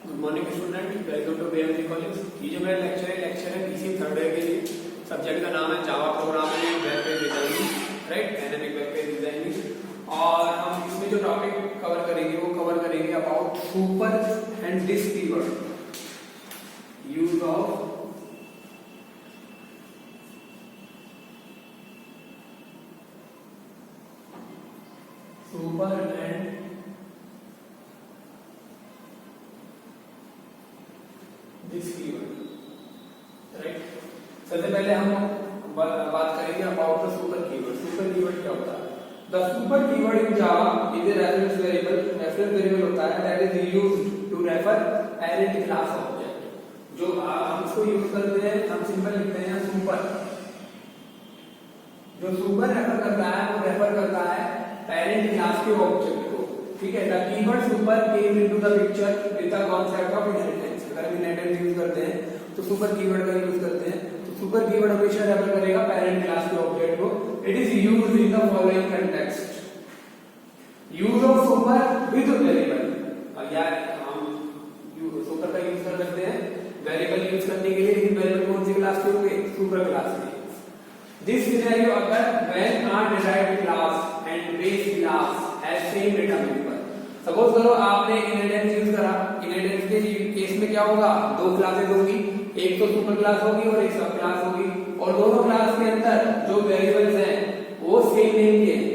Good morning student, welcome to BMG college. ये जो मेरा लेक्चर है पीसी थर्ड ईयर के लिए। सब्जेक्ट का नाम है Java programming web page designing, right, dynamic web page designing. और हम इसमें जो टॉपिक कवर करेंगे वो कवर करेंगे about super and this keyword, use of super and this keyword, right. सबसे पहले हम बात करेंगे about the super keyword. Super keyword क्या होता है? The super keyword in Java is a reference variable. Reference variable होता है that is used to refer parent class object. जो हम इसको यूज करते हैं, हम सिंपल लिखते हैं सुपर। जो सुपर रेफर करता है वो रेफर करता है पैरेंट क्लास के ऑब्जेक्ट को, ठीक है। The keyword super came into the picture with the concept of inheritance. अगर हम इनहेरिटेंस यूज करते हैं तो सुपर कीवर्ड का यूज करते हैं। तो सुपर कीवर्ड हमेशा रेफर करेगा पैरेंट क्लास के ऑब्जेक्ट को। It is used in the following context. Use of super with variable. यार हम सुपर का यूज कर सकते हैं वेरिएबल यूज करने के लिए, लेकिन वेरिएबल कौन सी क्लास के होंगे? सुपर क्लास के। दिस सिनेरियो अगर when are derived class and base class has same data member. Suppose करो आपने इनहेरिटेंस यूज करा। इनहेरिटेंस के केस में क्या होगा? दो क्लासेस होगी, एक तो सुपर क्लास होगी और एक सब क्लास होगी, और दोनों क्लास के अंदर जो वेरिएबल्स हैं वो सेम नेम के हैं।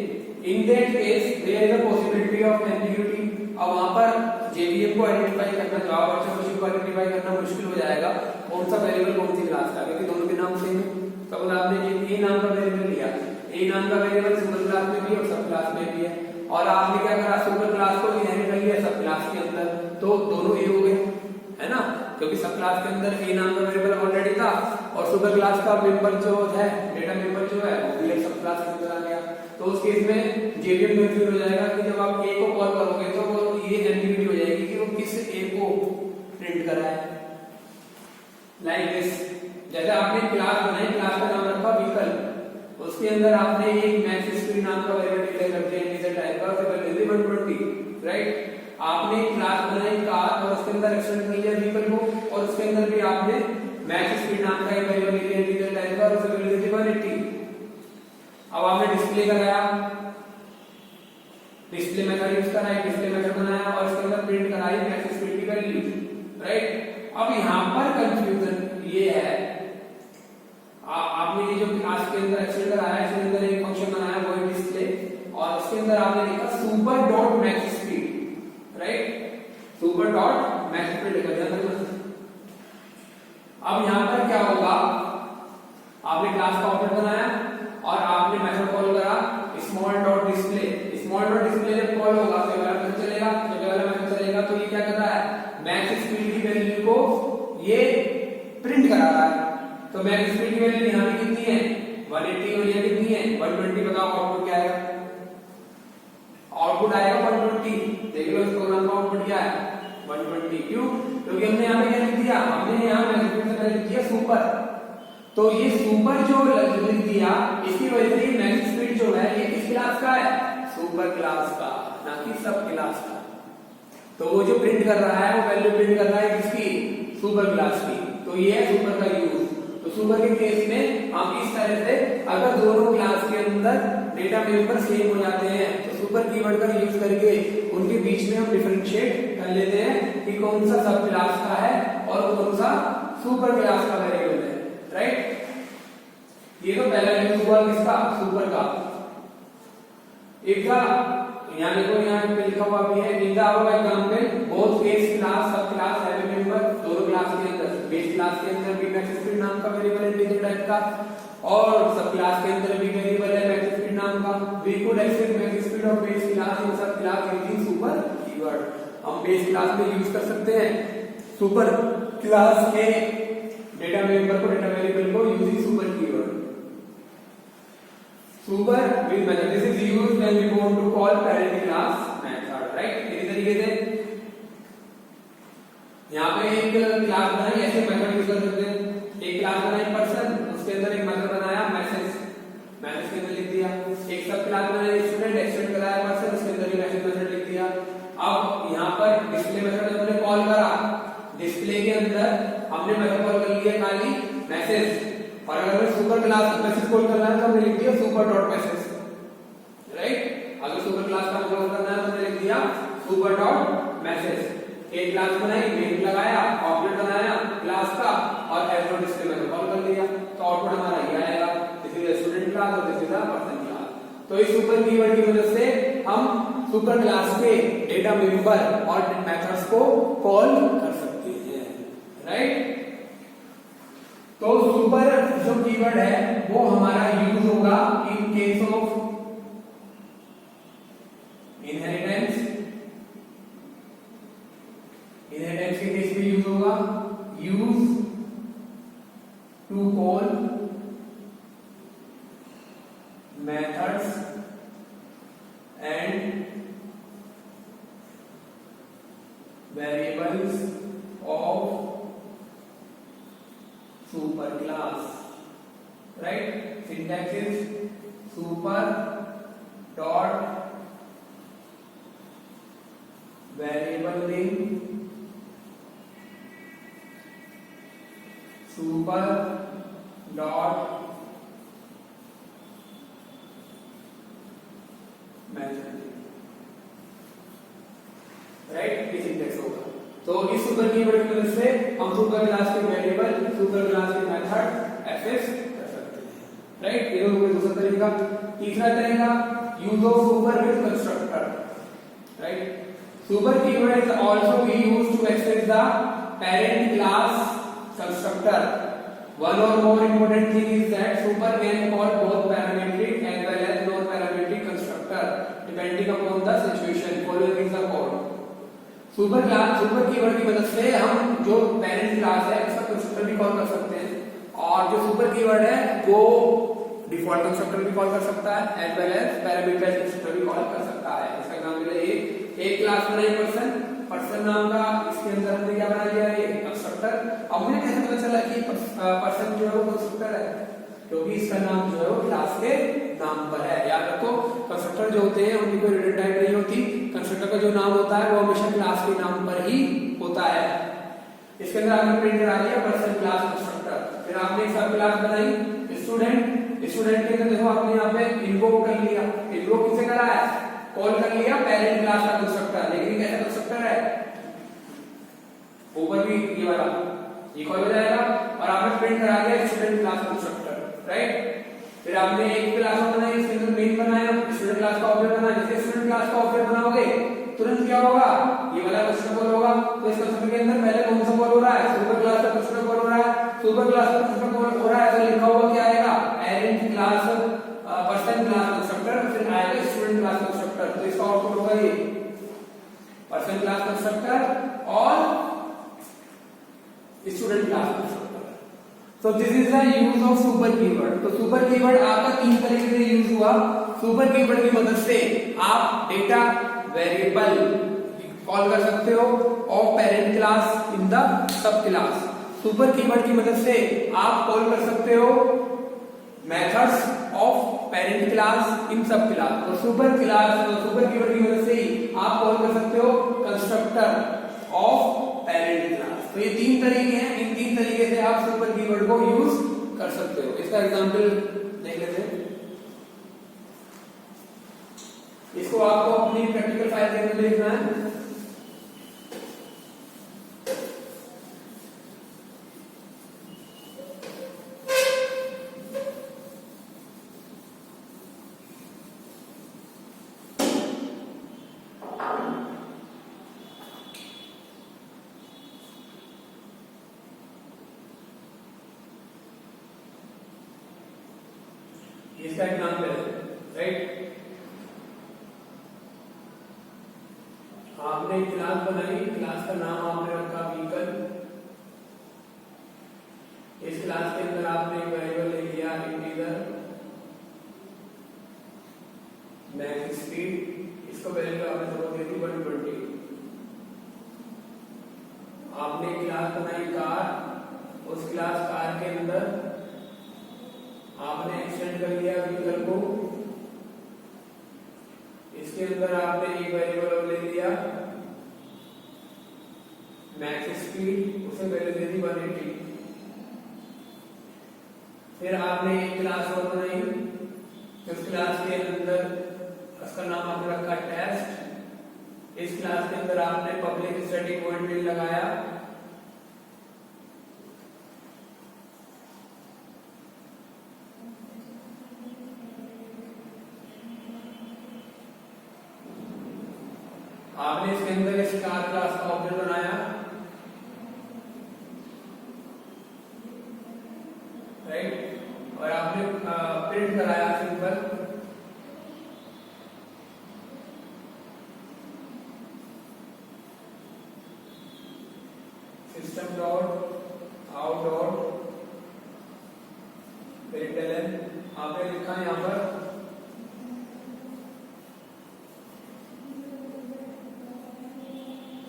In that case there is a possibility of ambiguity. अब वहां पर जेवीएम को आइडेंटिफाई करना, जावा वर्चुअल मशीन को आइडेंटिफाई करना मुश्किल हो जाएगा कौन सा वेरिएबल कौन सी क्लास का, क्योंकि दोनों के नाम सेम है। सपोज आपने ए नाम का वेरिएबल लिया, ए नाम का वेरिएबल सुपर क्लास में भी और सब क्लास में भी है, और आपने क्या करा? सुपर क्लास को इनहेरिट कर लिया सब क्लास के अंदर, तो दोनों ए हो गए, है ना, क्योंकि सब क्लास के अंदर ए नाम का वेरिएबल ऑलरेडी था और सुपर क्लास का मेंबर जो है, डेटा मेंबर जो है वो भी सब क्लास के अंदर आ गया। तो उस केस में जेवीएम कंफ्यूज हो जाएगा कि जब आप ए को कॉल करोगे तो वो ये एम्बिग्यूटी हो जाएगी कि वो किस ए को प्रिंट कर रहा है। लाइक दिस, जैसे आपने क्लास बनाई, क्लास का नाम रखा व्हीकल, उसके अंदर आपने एक मैक्स स्पीड नाम का वेरिएबल डिक्लेयर कर दिया इनिशियल टाइप का, उससे पहले 120, राइट। आपने क्लास बनाई कार और उसके अंदर एक्सटेंड कर लिया व्हीकल को, और उसके अंदर भी आपने मैक्स स्पीड नाम का एक वेरिएबल लिया इनिशियल टाइप का और उससे पहले 180। अब आपने डिस्प्ले कराया, डिस्प्ले मेथड यूज करा, एक डिस्प्ले मेथड बनाया और उसके अंदर प्रिंट कराई मैक्स स्पीड की वैल्यू, राइट। अब यहां पर कंफ्यूजन ये है, आपने ये जो क्लास के अंदर एक्सेंड कराया, इसके अंदर एक फंक्शन बनाया वो है डिस्प्ले, और उसके अंदर आपने लिखा super dot max speed, right, super dot max speed लिखा दिया। अब यहां पर क्या होगा? आपने क्लास का ऑब्जेक्ट बनाया और आपने मेथड कॉल करा small dot display. Small dot display जब कॉल होगा तो वाला मेथड चलेगा, जब वाला मेथड चलेगा तो ये क्या कर रहा है? मैक्स स्पीड की वैल्यू को ये प्रिंट करा रहा है। तो मैक्स स्पीड की वैल्यू यहां पे कितनी है? 180, और ये कितनी है? 120। बताओ आउटपुट क्या आएगा? आउटपुट आएगा 120। देख लो इस प्रोग्राम का आउटपुट क्या है? 120। क्यों? क्योंकि हमने यहां पे क्या लिख दिया? हमने यहां मैक्स स्पीड से पहले लिख दिया सुपर। तो ये सुपर जो लिख दिया, इसकी वजह से मैक्स स्पीड जो है ये किस क्लास का है? सुपर क्लास का, ना कि सब क्लास का। तो वो जो प्रिंट कर रहा है वो वैल्यू प्रिंट कर रहा है किसकी? सुपर क्लास की। तो ये है सुपर का यूज। तो सुपर के केस में हम इस तरह से, अगर दोनों क्लास के अंदर डेटा मेंबर सेम हो जाते हैं तो सुपर कीवर्ड का यूज करके उनके बीच में हम डिफरेंशिएट कर लेते हैं कि कौन सा सब क्लास का है और कौन सा सुपर क्लास का वेरिएबल है, राइट। ये तो पहला यूज हुआ किसका? सुपर का। एक था यहाँ देखो, यहाँ पे लिखा हुआ भी है in the above example both base class सब क्लास हैव ए मेंबर। दोनों क्लास के अंदर, बेस क्लास के अंदर भी मैक्स स्पीड नाम का वेरिएबल इंटीजर टाइप का, और सब क्लास के अंदर भी वेरिएबल है मैक्स स्पीड नाम का। We could access max speed of base class in sub class using super keyword. हम बेस क्लास में यूज कर सकते हैं सुपर क्लास के डेटा मेंबर को, डेटा वेरिएबल को using super keyword. Super with method. This is used when we want to call parent class method, right? इसी तरीके से यहाँ पे एक क्लास बनाई, ऐसे मेथड यूज कर सकते हैं। एक क्लास बनाई पर्सन, उसके अंदर एक मेथड बनाया मैसेज, मैसेज के अंदर लिख दिया। एक सब क्लास बनाई स्टूडेंट, एक्सटेंड कराया पर्सन, उसके अंदर भी मैसेज मेथड लिख दिया। अब यहाँ पर डिस्प्ले मेथड हमने कॉल करा आपने मेथड कॉल कर लिया खाली मैसेज, और अगर मैं सुपर क्लास मैसेज कॉल करना है तो हमने लिख दिया सुपर डॉट मैसेज, राइट। अगर सुपर क्लास का कॉल करना है तो हमने लिख दिया सुपर डॉट मैसेज। एक क्लास बनाई, मेन लगाया, ऑब्जेक्ट बनाया क्लास का और एज डॉट डिस्प्ले मेथड कॉल कर दिया, तो आउटपुट हमारा ये आएगा, दिस इज स्टूडेंट क्लास और दिस इज पर्सन क्लास। तो इस सुपर कीवर्ड की वजह से हम सुपर क्लास के डेटा मेंबर और मेथड्स को कॉल कर सकते हैं, राइट। तो सुपर जो कीवर्ड है वो हमारा यूज होगा in case of inheritance, inheritance के केस में यूज होगा, use to call methods and variables of super class, right? Syntax is super dot variable name super dot method, right. ये सिंटेक्स होगा। तो इस सुपर कीवर्ड की वजह से हम सुपर क्लास के वेरिएबल, सुपर क्लास के मेथड एक्सेस कर सकते हैं, राइट। ये हो गया दूसरा तरीका। तीसरा तरीका use of super with constructor, right. Super keyword is also be used to access the parent class constructor. One or more important thing is that super can call both parametric as well as non-parametric constructor depending upon the situation. Following is the code. Super keyword की मदद से हम जो parent class है उसका constructor भी call कर सकते हैं, और जो सुपर कीवर्ड है वो डिफॉल्ट कंस्ट्रक्टर भी कॉल कर सकता है as well as parameterised constructor भी कॉल कर सकता है। इसका नाम है एक क्लास बनाई पर्सन नाम का, इसके अंदर हमने क्या बना लिया ये कंस्ट्रक्टर। अब मुझे कैसे पता चला कि पर्सन जो है वो कंस्ट्रक्टर है, क्योंकि इसका नाम जो है वो क्लास के नाम पर है। याद रखो कंस्ट्रक्टर जो होते हैं उनकी कोई रिटर्न टाइप नहीं होती, कंस्ट्रक्टर का जो नाम होता है वो हमेशा क्लास के नाम पर ही होता है। इसके अंदर आपने प्रिंट करा दिया पर्सन क्लास कंस्ट्रक्टर, फिर आपने एक सब क्लास बनाई स्टूडेंट, स्टूडेंट के अंदर देखो आपने यहाँ पे इन्वोक कर लिया, इन्वोक किसे करा है, कॉल कर लिया पेरेंट क्लास का कंस्ट्रक्टर, लेकिन कैसा कंस्ट्रक्टर है, ऊपर भी ये वाला ये कॉल हो जाएगा, और आपने प्रिंट करा दिया स्टूडेंट क्लास कंस्ट्रक्टर, राइट। फिर आपने एक क्लास बनाई, इसके अंदर मेन बनाया, स्टूडेंट क्लास का ऑब्जेक्ट बनाया। जैसे स्टूडेंट क्लास का ऑब्जेक्ट बनाओगे तुरंत क्या होगा, ये वाला कंस्ट्रक्टर कॉल होगा। तो इस कंस्ट्रक्टर के अंदर पहले कौन सा कॉल हो रहा है, सुपर क्लास का कंस्ट्रक्टर कॉल हो रहा है। सुपर क्लास का कंस्ट्रक्टर कॉल हो रहा है तो लिखा हुआ क्या आएगा, parent class person class constructor, फिर आएगा स्टूडेंट क्लास कंस्ट्रक्टर। तो इसका आउटपुट होगा ये पर्सन क्लास कंस्ट्रक्टर और student class constructor. So this is the use of super keyword। तो सुपर कीवर्ड आपका तीन तरीके से यूज हुआ। सुपर कीवर्ड की मदद से आप डेटा वेरिएबल कॉल कर सकते हो of parent class in the sub class. Super keyword की मदद से आप कॉल कर सकते हो methods of parent class in sub class. और सुपर कीवर्ड की मदद से ही आप कॉल कर सकते हो कंस्ट्रक्टर ऑफ पेरेंट क्लास। तो ये तीन तरीके हैं, इन तीन तरीके से आप सुपर कीवर्ड को यूज कर सकते हो। इसका एग्जांपल देख लेते हैं। इसको आपको अपनी प्रैक्टिकल फाइल के अंदर लिखना है। इसका एग्जांपल है, राइट। आपने एक क्लास बनाई, क्लास का नाम आपने रखा व्हीकल। इस क्लास के अंदर आपने एक वेरिएबल ले लिया इंटीजर मैक्स स्पीड, इसको वैल्यू आपने सपोज दे दी 120। आपने क्लास बनाई कार, उस क्लास कार के अंदर आपने एक्सटेंड कर लिया व्हीकल को। इसके अंदर आपने एक वेरिएबल ले लिया मैक्स स्पीड उसे पहले दे दी 180। फिर आपने एक क्लास और बनाई, उस क्लास के अंदर उसका नाम आपने रखा टेस्ट। इस क्लास के अंदर आपने पब्लिक स्टैटिक वॉइड मेन लगाया, आपने इसके अंदर इस स्टार क्लास का ऑब्जेक्ट बनाया, राइट, और आपने प्रिंट कराया simple system dot out dot println. आपने लिखा यहां पर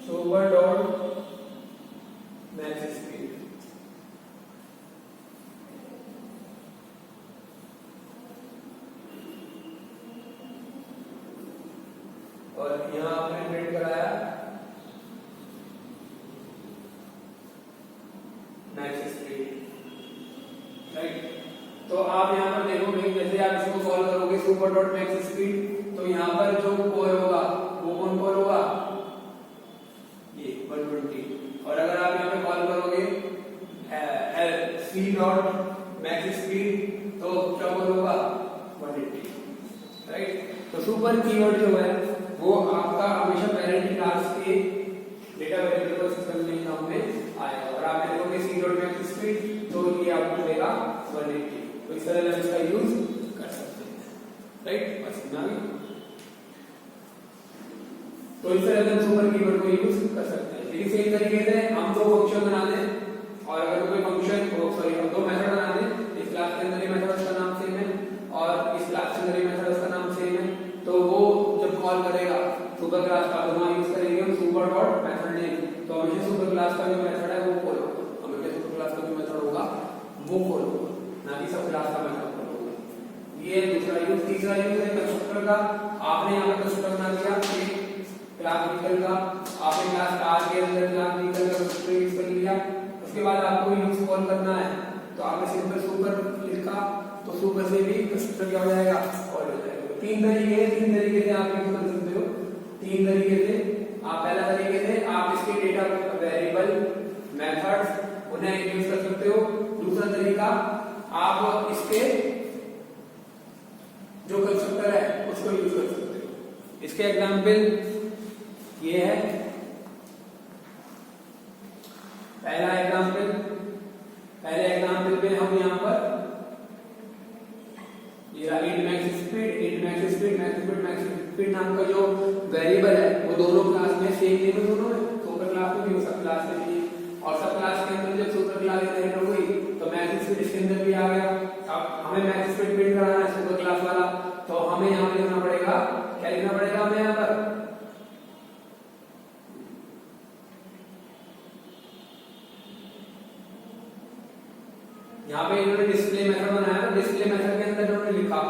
सुपर डॉट मैक्स स्पीड। और यहां आपने प्रिंट कराया मैक्स स्पीड, राइट। तो आप यहां पर देखोगे जैसे आप इसको कॉल करोगे सुपर डॉट मैक्स स्पीड, तो यहां पर जो कॉल होगा वो कौन कॉल होगा, ये 120। और अगर आप यहां पे कॉल करोगे सी डॉट मैक्स स्पीड तो क्या कॉल होगा 180, राइट। तो सुपर कीवर्ड जो है वो आपका हमेशा पेरेंट क्लास के डेटा वेरिएबल सिस्टम के नाम में आएगा। और आप देखोगे सी डॉट मैक्स स्पीड तो ये आपको देगा 180। तो इस तरह से इसका यूज कर सकते हैं, राइट। बस इतना ही। तो इस तरह से हम सुपर कीवर्ड को यूज कर सकते हैं। लेकिन सेम तरीके से हम दो फंक्शन बना दें, और अगर कोई फंक्शन हम दो मेथड बना दें, इस क्लास के अंदर ये मेथड उसका नाम सेम है और इस क्लास के अंदर ये मेथड उसका नाम सेम है, तो वो जब कॉल करेगा सुपर क्लास का तो वहां यूज करेंगे हम सुपर डॉट मेथड नेम। तो हमेशा सुपर क्लास का जो मेथड है वो कॉल होगा, हमेशा सुपर क्लास का जो मेथड होगा वो कॉल होगा, ना कि सब क्लास का मेथड कॉल होगा। ये दूसरा यूज। तीसरा यूज है कंस्ट्रक्टर का। आपने यहां पर कंस्ट्रक्टर बना दिया क्लास व्हीकल का, आपने क्लास कार के अंदर क्लास व्हीकल का कंस्ट्रक्टर यूज कर लिया। उसके बाद आपको यूज कॉल करना है तो आपने सिंपल सुपर लिखा, तो सुपर से भी कंस्ट्रक्टर क्या हो जाएगा, कॉल हो जाएगा। तीन तरीके से आप यूज कर सकते हो। तीन तरीके से आप, पहला तरीके से आप इसके डेटा वेरिएबल मेथड्स उन्हें यूज कर सकते हो। दूसरा तरीका आप इसके जो कंस्ट्रक्टर है उसको यूज कर सकते हो। इसके एग्जांपल ये है, पहला एग्जांपल, पहले एग्जांपल पे हम यहां पर मैक्स स्पीड नाम का जो वेरिएबल है वो दोनों क्लास में सेम नेम है, दोनों में सुपर क्लास में भी और सब क्लास में भी। और सब क्लास के अंदर जब सुपर क्लास इनहेरिट हो गई तो मैक्स स्पीड इसके अंदर भी आ गया। अब हमें मैक्स स्पीड प्रिंट कराना है सुपर क्लास वाला, तो हमें यहां पे लिखना पड़ेगा, क्या लिखना पड़ेगा हमें यहां पर, यहाँ पे इन्होंने डिस्प्ले मेथड बनाया, डिस्प्ले मेथड के अंदर इन्होंने लिखा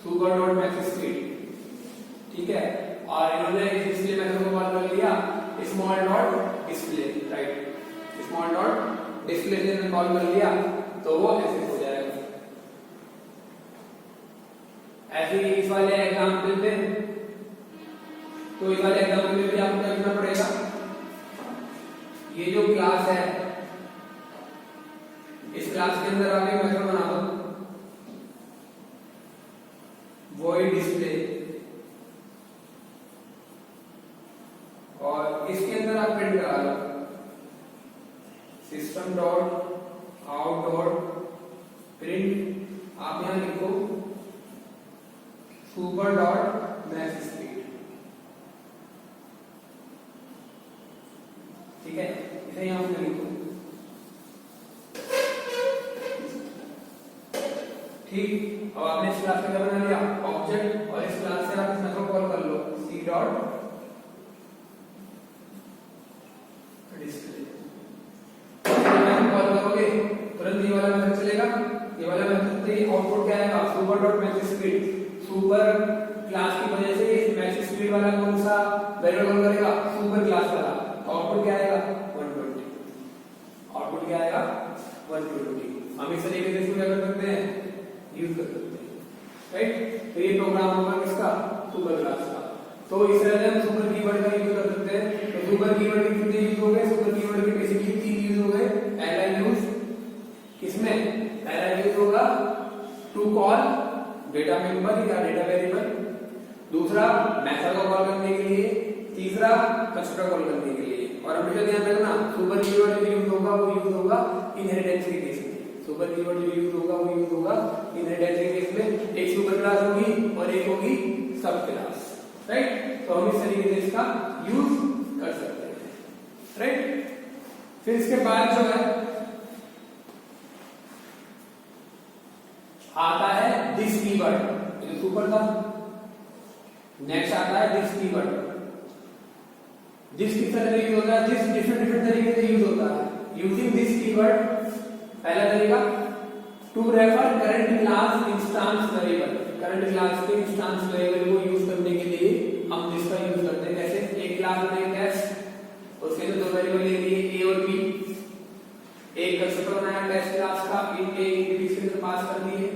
सुपर डॉट मैक्स स्पीड, ठीक है। और इन्होंने इस डिस्प्ले मेथड को कॉल कर लिया small dot display, right, small dot display से इन्होंने कॉल कर लिया तो वो ऐसे हो जाएगा। ऐसे ही इस वाले एग्जांपल पे, तो इस वाले एग्जांपल में भी आपको क्या करना पड़ेगा, ये जो क्लास है इस क्लास के अंदर आप एक मेथड बना दो void डिस्प्ले, और इसके अंदर आप प्रिंट करा लो system dot out dot print. आप यहां लिखो सुपर डॉट मैक्स स्पीड, ठीक है। इसे यहां पे लिखो, ठीक। अब आपने इस क्लास का क्या बना लिया ऑब्जेक्ट, और इस क्लास से आप इस मेथड को कॉल कर लो सी डॉट डिस्प्ले। कॉल करोगे तुरंत ये वाला मेथड चलेगा, ये वाला मेथड से आउटपुट क्या आएगा super dot max speed. Super class की वजह से इस मैक्स स्पीड वाला कौन सा वेरिएबल कॉल करेगा, सुपर क्लास वाला। आउटपुट आउटपुट क्या आएगा 120, आउटपुट क्या आएगा 120। हम इस तरीके से इसको क्या कर सकते हैं, यूज कर सकते हैं, राइट। तो ये प्रोग्राम होगा किसका, सुपर क्लास का। तो इस तरह से हम सुपर कीवर्ड का यूज कर सकते हैं। तो सुपर कीवर्ड के कितने यूज हो गए, सुपर कीवर्ड के बेसिकली 3 यूज हो गए। पहला यूज किसमें, पहला यूज होगा टू कॉल डेटा मेंबर या डेटा वेरिएबल, दूसरा मेथड को कॉल करने के लिए, तीसरा कंस्ट्रक्टर कॉल करने के लिए। और हमेशा ध्यान रखना सुपर कीवर्ड जो यूज होगा वो यूज होगा इनहेरिटेंस के केस में। सुपर कीवर्ड जो यूज होगा वो यूज होगा इनहेरिटेंस के केस में। एक सुपर क्लास होगी और एक होगी सब क्लास, राइट। तो हम इस तरीके से इसका यूज कर सकते हैं, राइट। फिर इसके बाद जो है आता है दिस कीवर्ड, ये सुपर था। नेक्स्ट आता है दिस कीवर्ड। दिस किस तरह से यूज होता है, दिस डिफरेंट तरीके से यूज होता है। यूजिंग दिस कीवर्ड, पहला तरीका to refer current class instance variable. Current class के इंस्टेंस वेरिएबल को यूज करने के लिए हम दिस का यूज करते हैं। कैसे, एक क्लास बनाए टेस्ट, उसके अंदर 2 वेरिएबल ले लिए ए और बी। एक कंस्ट्रक्टर बनाया टेस्ट क्लास का, इन ए इन बी के अंदर पास कर दिए।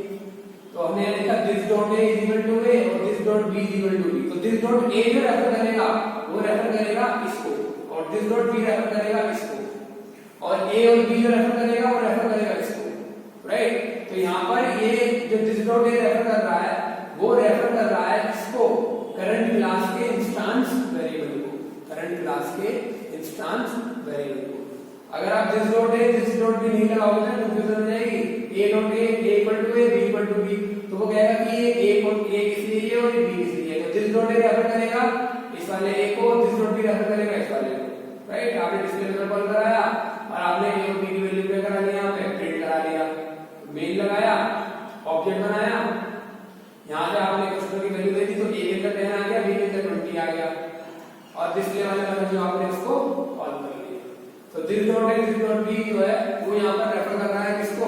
तो हमने लिखा this dot A is equal to A और this dot B is equal to B. तो दिस डॉट ए जो रेफर करेगा वो रेफर करेगा इसको, और दिस डॉट बी रेफर करेगा इसको, और ए और बी जो रेफर करेगा वो रेफर करेगा इसको, राइट। तो यहाँ पर ये जो दिस डॉट ए रेफर कर रहा है वो रेफर कर रहा है इसको, करंट क्लास के इंस्टेंस वेरिएबल को, करंट क्लास के इंस्टेंस वेरिएबल को। अगर आप this dot a this dot b नहीं लगाओगे तो कंफ्यूजन हो जाएगी। A dot a equal to a b equal to B, तो वो कहेगा कि ये ए किस लिए है और बी किस लिए है। तो दिस डॉट ए रेफर करेगा इस वाले ए को, दिस डॉट बी रेफर करेगा इस वाले को, राइट। आपने डिस्प्ले में कॉल कराया और आपने ए और बी की वैल्यू पे करा लिया, यहाँ पे प्रिंट करा लिया, मेन लगाया, ऑब्जेक्ट बनाया, यहाँ से आपने कस्टमर की वैल्यू दे दी, तो ए के अंदर 10 आ गया, बी के अंदर 20 आ गया, और डिस्प्ले वाले का जो आपने इसको कॉल कर लिया। तो this dot a this dot b जो है वो यहाँ पर रेफर कर रहा है किसको,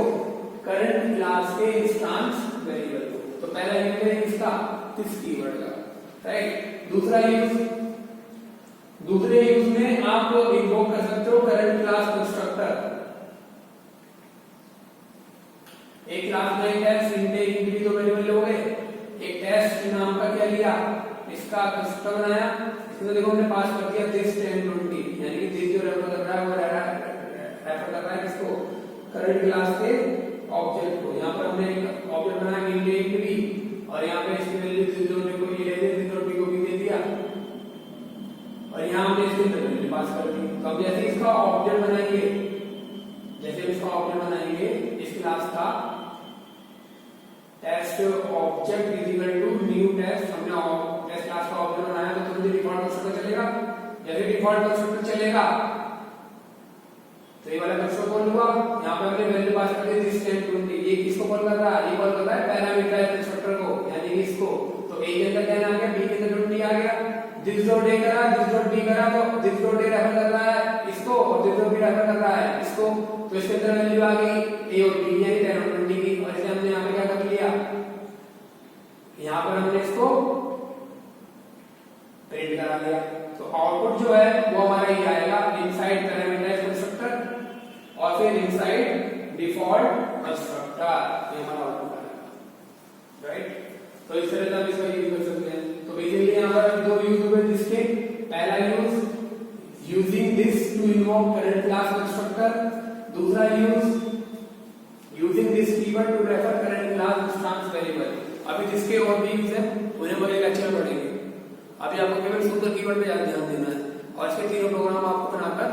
करंट क्लास के इंस्टेंस वेरिएबल को। तो पहला यूज है इसका दिस कीवर्ड का, राइट। दूसरा यूज, दूसरे यूज में आप इन्वोक कर सकते हो करंट क्लास कंस्ट्रक्टर। एक क्लास में टेस्ट इंट ए इंट बी 2 वेरिएबल लोगे, एक टेस्ट नाम का क्या लिया, इसका कंस्ट्रक्टर बनाया, इसमें देखो हमने पास कर दिया दिस 10 20, यानी कि दिस जो रेफर कर रहा है वो रेफर कर रहा है किसको, करंट क्लास के ऑब्जेक्ट को। यहाँ पर हमने एक ऑब्जेक्ट बनाया इंट ए इंट बी, और यहाँ पे इसकी वैल्यू दिस डॉट ए को ये ले दिया, दिस डॉट बी को भी दे दिया, और यहाँ हमने इसके अंदर वैल्यू पास कर दी। तो अब जैसे इसका ऑब्जेक्ट बनाएंगे, जैसे इसका ऑब्जेक्ट बनाएंगे इस क्लास का test object is equal to new test, हमने टेस्ट क्लास का ऑब्जेक्ट बनाया तो तुरंत डिफॉल्ट कंस्ट्रक्टर चलेगा। जैसे डिफॉल्ट कंस्ट्रक्टर चलेगा तो ये वाला कंस्ट्रक्टर कॉल हुआ, यहाँ पे हमने वैल्यू पास कर दी दिस 10 20। ये किसको कॉल कर रहा है, ये कॉल कर रहा है पैरामीटर कंस्ट्रक्टर को, यानी कि इसको। तो ए के अंदर 10 आ गया, बी के अंदर 20 आ गया, दिस डॉट ए करा, दिस डॉट बी करा, तो दिस डॉट ए रेफर कर रहा है इसको और दिस डॉट बी रेफर कर रहा है इसको। तो इसके अंदर वैल्यू आ गई ए और बी यानी 10 और 20 की, और इसे हमने यहाँ पे क्या कर लिया, यहाँ पर हमने इसको प्रिंट करा लिया। तो आउटपुट जो है वो हमारा ये आएगा इनसाइड पैरामीटराइज्ड कंस्ट्रक्टर और फिर इनसाइड डिफॉल्ट कंस्ट्रक्टर, ये हमारा आउटपुट आएगा, राइट। तो इस तरह से हम इसका यूज कर सकते हैं। तो बेसिकली यहाँ पर 2 यूज हुए जिसके, पहला use using this to invoke current class constructor, दूसरा use using this keyword to refer current class instance variable. अभी जिसके और भी यूज है उन्हें बड़े लेक्चर पढ़ेंगे, अभी आपको केवल सुपर कीवर्ड पे ध्यान देना है, और इसके तीनों प्रोग्राम आपको बनाकर